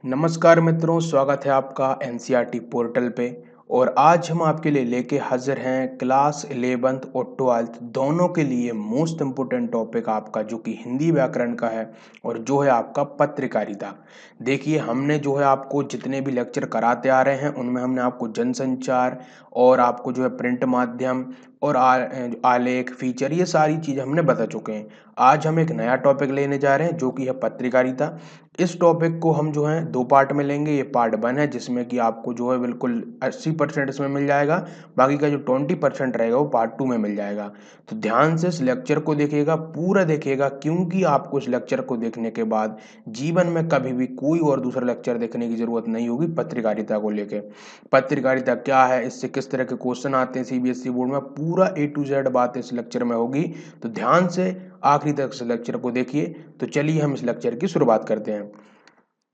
नमस्कार मित्रों, स्वागत है आपका एनसीईआरटी पोर्टल पे। और आज हम आपके लिए लेके हाजिर हैं क्लास 11th और 12th दोनों के लिए मोस्ट इम्पोर्टेंट टॉपिक आपका, जो कि हिंदी व्याकरण का है और जो है आपका पत्रकारिता। देखिए, हमने जो है आपको जितने भी लेक्चर कराते आ रहे हैं उनमें हमने आपको जनसंचार और आपको जो है प्रिंट माध्यम और आलेख फीचर, ये सारी चीज़ें हमने बता चुके हैं। आज हम एक नया टॉपिक लेने जा रहे हैं जो कि है पत्रकारिता। इस टॉपिक को हम जो है 2 पार्ट में लेंगे। ये पार्ट 1 है जिसमें कि आपको जो है बिल्कुल 80% इसमें मिल जाएगा। बाकी का जो 20% रहेगा वो पार्ट 2 में मिल जाएगा। तो ध्यान से इस लेक्चर को देखिएगा, पूरा देखिएगा, क्योंकि आपको इस लेक्चर को देखने के बाद जीवन में कभी भी कोई और दूसरा लेक्चर देखने की ज़रूरत नहीं होगी पत्रकारिता को लेके। पत्रकारिता क्या है, इससे किस तरह के क्वेश्चन आते हैं सीबीएसई बोर्ड में, पूरा A to Z बात इस लेक्चर में होगी। तो ध्यान से आखिरी तक इस लेक्चर को देखिए। तो चलिए हम इस लेक्चर की शुरुआत करते हैं।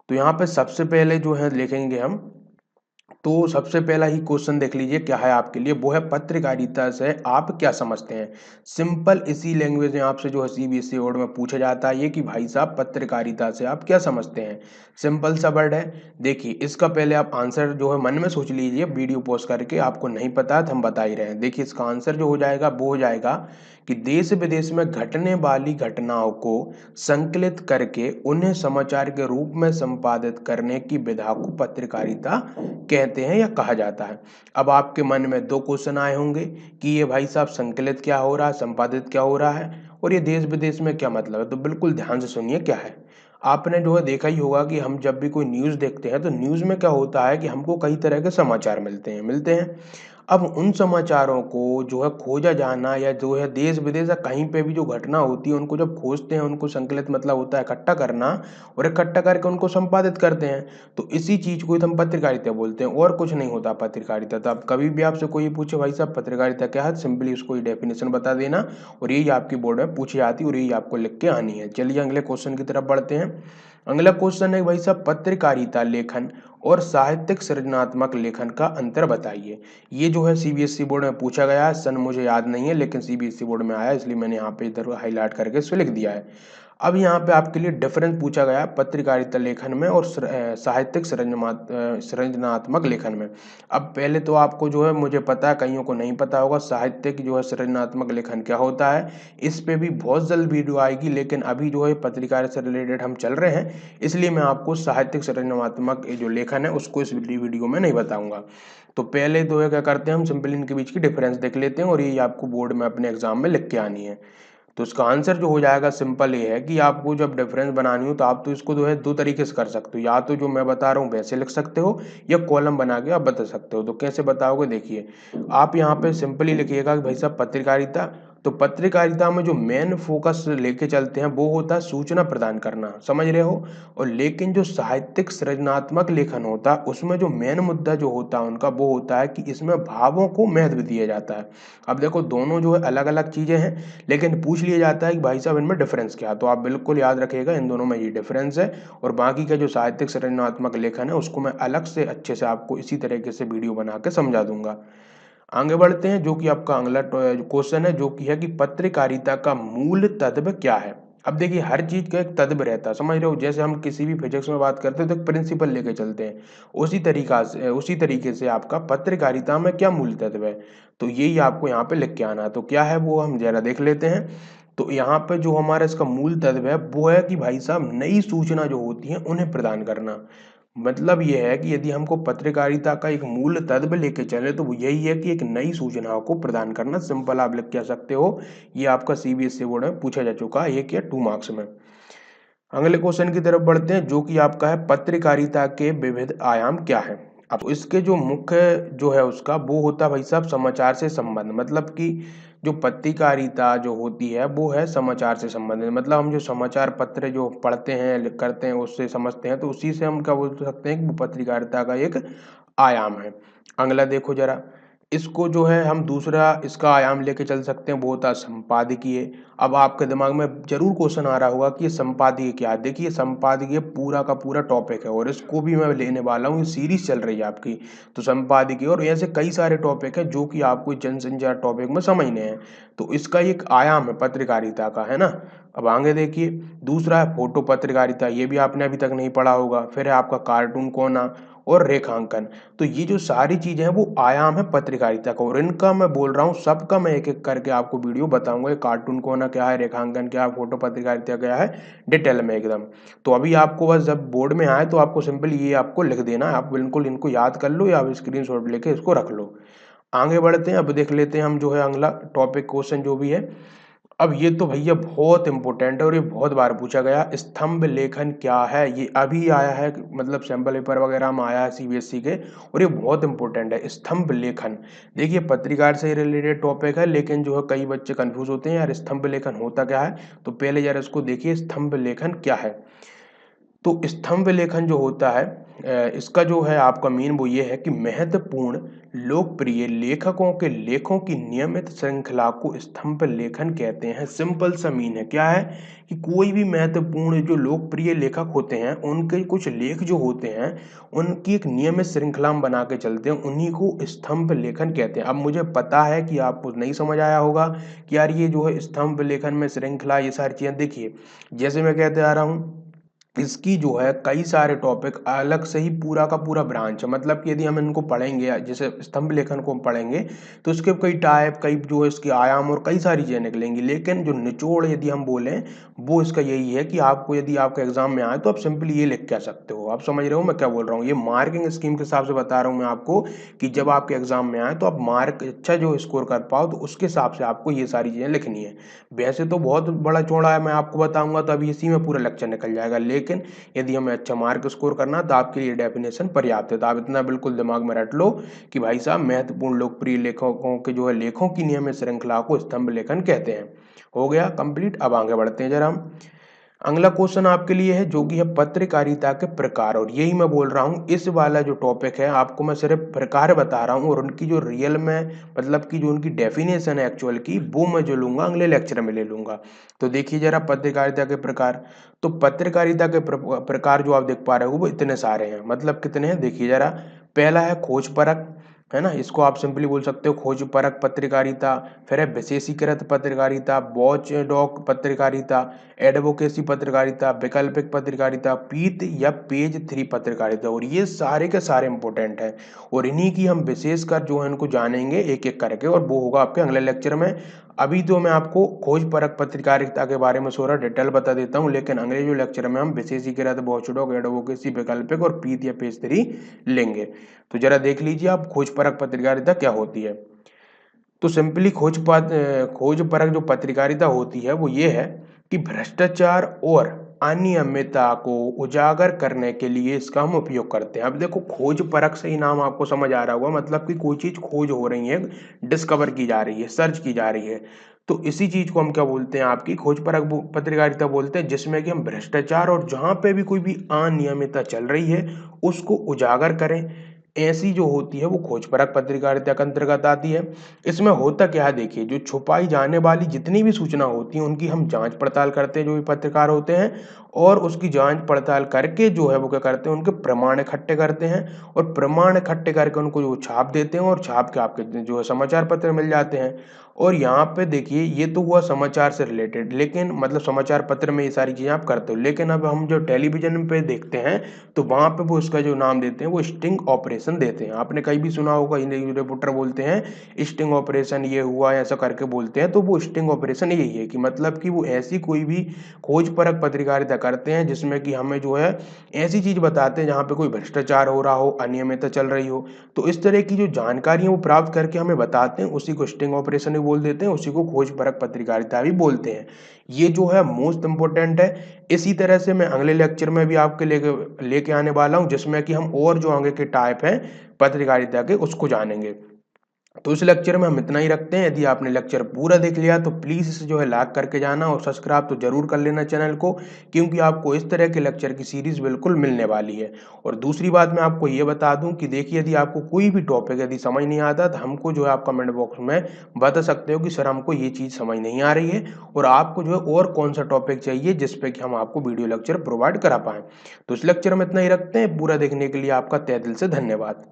तो यहाँ पे सबसे पहले जो है लिखेंगे हम, तो सबसे पहला ही क्वेश्चन देख लीजिए क्या है आपके लिए, वो है पत्रकारिता से आप क्या समझते हैं। सिंपल इसी लैंग्वेज में आपसे जो है सीबीएसई बोर्ड में पूछा जाता है ये कि भाई साहब पत्रकारिता से आप क्या समझते हैं। सिंपल सा वर्ड है। देखिए, इसका पहले आप आंसर जो है मन में सोच लीजिए, वीडियो पॉज करके। आपको नहीं पता है तो हम बता ही रहे हैं। देखिए, इसका आंसर जो हो जाएगा वो हो जाएगा कि देश विदेश में घटने वाली घटनाओं को संकलित करके उन्हें समाचार के रूप में संपादित करने की विधा को पत्रकारिता कहते हैं या कहा जाता है। अब आपके मन में 2 क्वेश्चन आए होंगे कि ये भाई साहब संकलित क्या हो रहा है, संपादित क्या हो रहा है, और ये देश विदेश में क्या मतलब है। तो बिल्कुल ध्यान से सुनिए क्या है। आपने जो है देखा ही होगा कि हम जब भी कोई न्यूज़ देखते हैं तो न्यूज़ में क्या होता है कि हमको कई तरह के समाचार मिलते हैं। अब उन समाचारों को जो है खोजा जाना, या जो है देश विदेश या कहीं पे भी जो घटना होती है उनको जब खोजते हैं, उनको संकलित मतलब होता है इकट्ठा करना, और इकट्ठा करके उनको संपादित करते हैं। तो इसी चीज को ही हम पत्रकारिता बोलते हैं, और कुछ नहीं होता पत्रकारिता। तो अब कभी भी आपसे कोई पूछे भाई साहब पत्रकारिता क्या है, सिंपली उसको डेफिनेशन बता देना, और यही आपकी बोर्ड में पूछी जाती है और यही आपको लिख के आनी है। चलिए अगले क्वेश्चन की तरफ बढ़ते हैं। अगला क्वेश्चन है भाई साहब, पत्रकारिता लेखन और साहित्यिक सृजनात्मक लेखन का अंतर बताइए। ये जो है सीबीएसई बोर्ड में पूछा गया है। सन मुझे याद नहीं है, लेकिन सीबीएसई बोर्ड में आया, इसलिए मैंने यहाँ पे इधर हाईलाइट करके इसको लिख दिया है। अब यहाँ पे आपके लिए डिफरेंस पूछा गया है पत्रकारिता लेखन में और साहित्यिक सृजनात्मक लेखन में। अब पहले तो आपको जो है, मुझे पता है कईयों को नहीं पता होगा, साहित्यिक जो है सृजनात्मक लेखन क्या होता है। इस पे भी बहुत जल्द वीडियो आएगी, लेकिन अभी जो है पत्रकारिता से रिलेटेड हम चल रहे हैं, इसलिए मैं आपको साहित्यिक सृजनात्मक जो लेखन है उसको इस वीडियो में नहीं बताऊंगा। तो पहले दो है क्या करते हैं हम, सिंपल इनके बीच की डिफरेंस देख लेते हैं, और ये आपको बोर्ड में अपने एग्जाम में लिख के आनी है। तो इसका आंसर जो हो जाएगा सिंपल ये है कि आपको जब डिफरेंस बनानी हो तो आप तो इसको जो है 2 तरीके से कर सकते हो। या तो जो मैं बता रहा हूँ वैसे लिख सकते हो, या कॉलम बना के आप बता सकते हो। तो कैसे बताओगे, देखिए, आप यहाँ पे सिंपली लिखिएगा कि भाई साहब पत्रकारिता, तो पत्रकारिता में जो मेन फोकस लेके चलते हैं वो होता है सूचना प्रदान करना, समझ रहे हो। और लेकिन जो साहित्यिक सृजनात्मक लेखन होता है उसमें जो मेन मुद्दा जो होता है उनका वो होता है कि इसमें भावों को महत्व दिया जाता है। अब देखो, दोनों जो है अलग अलग चीजें हैं, लेकिन पूछ लिया जाता है कि भाई साहब इनमें डिफरेंस क्या है। तो आप बिल्कुल याद रखिएगा इन दोनों में ये डिफरेंस है। और बाकी का जो साहित्यिक सृजनात्मक लेखन है उसको मैं अलग से अच्छे से आपको इसी तरीके से वीडियो बना के समझा दूंगा। आगे बढ़ते हैं, जो कि आपका अगला क्वेश्चन है, जो कि है कि पत्रकारिता का मूल तत्व क्या है। अब देखिए, हर चीज का एक तत्व रहता है, समझ रहे हो। जैसे हम किसी भी फिजिक्स में बात करते हैं तो एक प्रिंसिपल लेके चलते हैं, उसी तरीके से आपका पत्रकारिता में क्या मूल तत्व है, तो यही आपको यहाँ पे लिख के आना है। तो क्या है वो हम जरा देख लेते हैं। तो यहाँ पे जो हमारा इसका मूल तत्व है वो है कि भाई साहब नई सूचना जो होती है उन्हें प्रदान करना। मतलब ये है कि यदि हमको पत्रकारिता का एक मूल तत्व लेके चले तो वो यही है कि एक नई सूचनाओं को प्रदान करना। सिंपल आप लिख कह सकते हो। ये आपका सीबीएसई बोर्ड में पूछा जा चुका है 1 या 2 मार्क्स में। अगले क्वेश्चन की तरफ बढ़ते हैं, जो कि आपका है पत्रकारिता के विविध आयाम क्या है। अब इसके जो मुख्य जो है उसका वो होता है भाई साहब समाचार से संबंध। मतलब कि जो पत्रकारिता जो होती है वो है समाचार से संबंधित। मतलब हम जो समाचार पत्र जो पढ़ते हैं करते हैं उससे समझते हैं, तो उसी से हम क्या बोल सकते हैं कि वो पत्रकारिता का एक आयाम है। अगला देखो जरा, इसको जो है हम दूसरा इसका आयाम लेके चल सकते हैं, वो होता है संपादकीय। अब आपके दिमाग में जरूर क्वेश्चन आ रहा होगा कि ये संपादकीय क्या है। देखिए, संपादकीय पूरा का पूरा टॉपिक है और इसको भी मैं लेने वाला हूँ, ये सीरीज चल रही है आपकी। तो संपादकीय और ऐसे कई सारे टॉपिक है जो कि आपको जनसंचार टॉपिक में समझने हैं। तो इसका एक आयाम है पत्रकारिता का, है ना। अब आगे देखिए, दूसरा है फोटो पत्रकारिता, ये भी आपने अभी तक नहीं पढ़ा होगा। फिर है आपका कार्टून कोना और रेखांकन। तो ये जो सारी चीजें हैं वो आयाम है पत्रकारिता का, और इनका मैं बोल रहा हूँ सबका मैं एक एक करके आपको वीडियो बताऊंगा। कार्टून कोना क्या है, रेखांकन क्या है, फोटो पत्रकारिता क्या है, डिटेल में एकदम। तो अभी आपको बस जब बोर्ड में आए तो आपको सिंपल ये आपको लिख देना है, आप बिल्कुल इनको याद कर लो या आप स्क्रीनशॉट लेके इसको रख लो। आगे बढ़ते हैं, अब देख लेते हैं हम जो है अगला टॉपिक क्वेश्चन जो भी है। अब ये तो भैया बहुत इंपॉर्टेंट है और ये बहुत बार पूछा गया, स्तंभ लेखन क्या है, ये अभी आया है, मतलब सैम्पल पेपर वगैरह में आया है सीबीएसई के, और ये बहुत इंपॉर्टेंट है स्तंभ लेखन। देखिए पत्रकार से रिलेटेड टॉपिक है, लेकिन जो है कई बच्चे कंफ्यूज होते हैं यार स्तंभ लेखन होता क्या है। तो पहले यार इसको देखिए, स्तंभ लेखन क्या है। तो स्तंभ लेखन जो होता है इसका जो है आपका मेन वो ये है कि महत्वपूर्ण लोकप्रिय लेखकों के लेखों की नियमित श्रृंखला को स्तंभ लेखन कहते हैं। सिंपल सा मीन है क्या है कि कोई भी महत्वपूर्ण जो लोकप्रिय लेखक होते हैं उनके कुछ लेख जो होते हैं उनकी एक नियमित श्रृंखला में बना के चलते हैं, उन्हीं को स्तंभ लेखन कहते हैं। अब मुझे पता है कि आपको नहीं समझ आया होगा कि यार ये जो है स्तंभ लेखन में श्रृंखला ये सारी चीजें, देखिए जैसे मैं कहते आ रहा हूँ, इसकी जो है कई सारे टॉपिक अलग से ही पूरा का पूरा ब्रांच है। मतलब कि यदि हम इनको पढ़ेंगे, जैसे स्तंभ लेखन को हम पढ़ेंगे तो इसके कई टाइप, कई जो है इसके आयाम और कई सारी चीजें निकलेंगी, लेकिन जो निचोड़ यदि हम बोलें वो इसका यही है कि आपको यदि आपके एग्जाम में आए तो आप सिंपली ये लिख के आ सकते हो। आप समझ रहे हो मैं क्या बोल रहा हूँ, ये मार्किंग स्कीम के हिसाब से बता रहा हूँ मैं आपको कि जब आपके एग्जाम में आए तो आप मार्क अच्छा जो स्कोर कर पाओ, तो उसके हिसाब से आपको ये सारी चीजें लिखनी है। वैसे तो बहुत बड़ा चौड़ा है, मैं आपको बताऊंगा तो अभी इसी में पूरा लेक्चर निकल जाएगा, लेकिन यदि हमें अच्छा मार्क स्कोर करना तो आपके लिए डेफिनेशन पर्याप्त है। तो आप इतना बिल्कुल दिमाग में रट लो कि भाई साहब महत्वपूर्ण लोकप्रिय लेखकों के जो है लेखों की नियमित श्रृंखला को स्तंभ लेखन कहते हैं। हो गया कंप्लीट। अब आगे बढ़ते हैं जरा हम। अगला क्वेश्चन आपके लिए है जो कि है पत्रकारिता के प्रकार, और यही मैं बोल रहा हूँ इस वाला जो टॉपिक है आपको मैं सिर्फ प्रकार बता रहा हूँ, और उनकी जो रियल में मतलब की जो उनकी डेफिनेशन है एक्चुअल की, वो मैं जो लूंगा अगले लेक्चर में ले लूंगा। तो देखिए जरा पत्रकारिता के प्रकार। तो पत्रकारिता के प्रकार जो आप देख पा रहे हो वो इतने सारे हैं। मतलब कितने हैं देखिए जरा। पहला है खोज परक, है ना, इसको आप सिंपली बोल सकते हो खोज परक पत्रकारिता। फिर है विशेषीकृत पत्रकारिता, वॉच डॉग पत्रकारिता, एडवोकेसी पत्रकारिता, वैकल्पिक पत्रकारिता, पीत या पेज थ्री पत्रकारिता, और ये सारे के सारे इंपॉर्टेंट हैं। और इन्हीं की हम विशेषकर जो है इनको जानेंगे एक एक करके, और वो होगा आपके अगले लेक्चर में। अभी तो मैं आपको खोज परक पत्रकारिता के बारे में थोड़ा डिटेल बता देता हूँ, लेकिन अगले जो लेक्चर में हम विशेषीकृत, वॉचडॉग, एडवोकेसी, वैकल्पिक और पीत या पेज थ्री लेंगे। तो जरा देख लीजिए आप खोज परक पत्रकारिता क्या होती है। तो सिंपली खोज परक जो पत्रकारिता होती है वो ये है कि भ्रष्टाचार और अनियमितता को उजागर करने के लिए इसका हम उपयोग करते हैं। अब देखो खोज परख से ही नाम आपको समझ आ रहा होगा, मतलब कि कोई चीज खोज हो रही है, डिस्कवर की जा रही है, सर्च की जा रही है। तो इसी चीज को हम क्या बोलते हैं, आपकी खोज परख पत्रकारिता बोलते हैं, जिसमें कि हम भ्रष्टाचार और जहां पे भी कोई भी अनियमितता चल रही है उसको उजागर करें, ऐसी जो होती है वो खोज परख पत्रकारिता के अंतर्गत आती है। इसमें होता क्या है देखिए, जो छुपाई जाने वाली जितनी भी सूचना होती है उनकी हम जांच पड़ताल करते हैं जो भी पत्रकार होते हैं, और उसकी जांच पड़ताल करके जो है वो क्या करते हैं, उनके प्रमाण इकट्ठे करते हैं, और प्रमाण इकट्ठे करके उनको जो छाप देते हैं, और छाप के आपके जो है समाचार पत्र मिल जाते हैं। और यहाँ पे देखिए ये तो हुआ समाचार से रिलेटेड, लेकिन मतलब समाचार पत्र में ये सारी चीजें आप करते हो, लेकिन अब हम जो टेलीविजन पे देखते हैं तो वहां पे वो इसका जो नाम देते हैं वो स्टिंग ऑपरेशन देते हैं। आपने कहीं भी सुना होगा, हिंदी रिपोर्टर बोलते हैं स्टिंग ऑपरेशन ये हुआ ऐसा करके बोलते हैं, तो वो स्टिंग ऑपरेशन यही है कि मतलब कि वो ऐसी कोई भी खोज परख पत्रकारिता करते हैं जिसमें कि हमें जो है ऐसी चीज बताते हैं जहाँ पे कोई भ्रष्टाचार हो रहा हो, अनियमितता चल रही हो, तो इस तरह की जो जानकारी है वो प्राप्त करके हमें बताते हैं, उसी को स्टिंग ऑपरेशन भी बोल देते हैं, उसी को खोज परख पत्रकारिता भी बोलते हैं। ये जो है मोस्ट इंपोर्टेंट है। इसी तरह से मैं अगले लेक्चर में भी आपके लेके आने वाला हूं, जिसमें कि हम और जो आगे के टाइप हैं पत्रकारिता के उसको जानेंगे। तो इस लेक्चर में हम इतना ही रखते हैं। यदि आपने लेक्चर पूरा देख लिया तो प्लीज़ इसे जो है लाइक करके जाना, और सब्सक्राइब तो जरूर कर लेना चैनल को, क्योंकि आपको इस तरह के लेक्चर की सीरीज बिल्कुल मिलने वाली है। और दूसरी बात मैं आपको ये बता दूं कि देखिए यदि आपको कोई भी टॉपिक यदि समझ नहीं आता तो हमको जो है आप कमेंट बॉक्स में बता सकते हो कि सर हमको ये चीज़ समझ नहीं आ रही है, और आपको जो है और कौन सा टॉपिक चाहिए जिसपे कि हम आपको वीडियो लेक्चर प्रोवाइड करा पाएँ। तो इस लेक्चर में इतना ही रखते हैं। पूरा देखने के लिए आपका तहे दिल से धन्यवाद।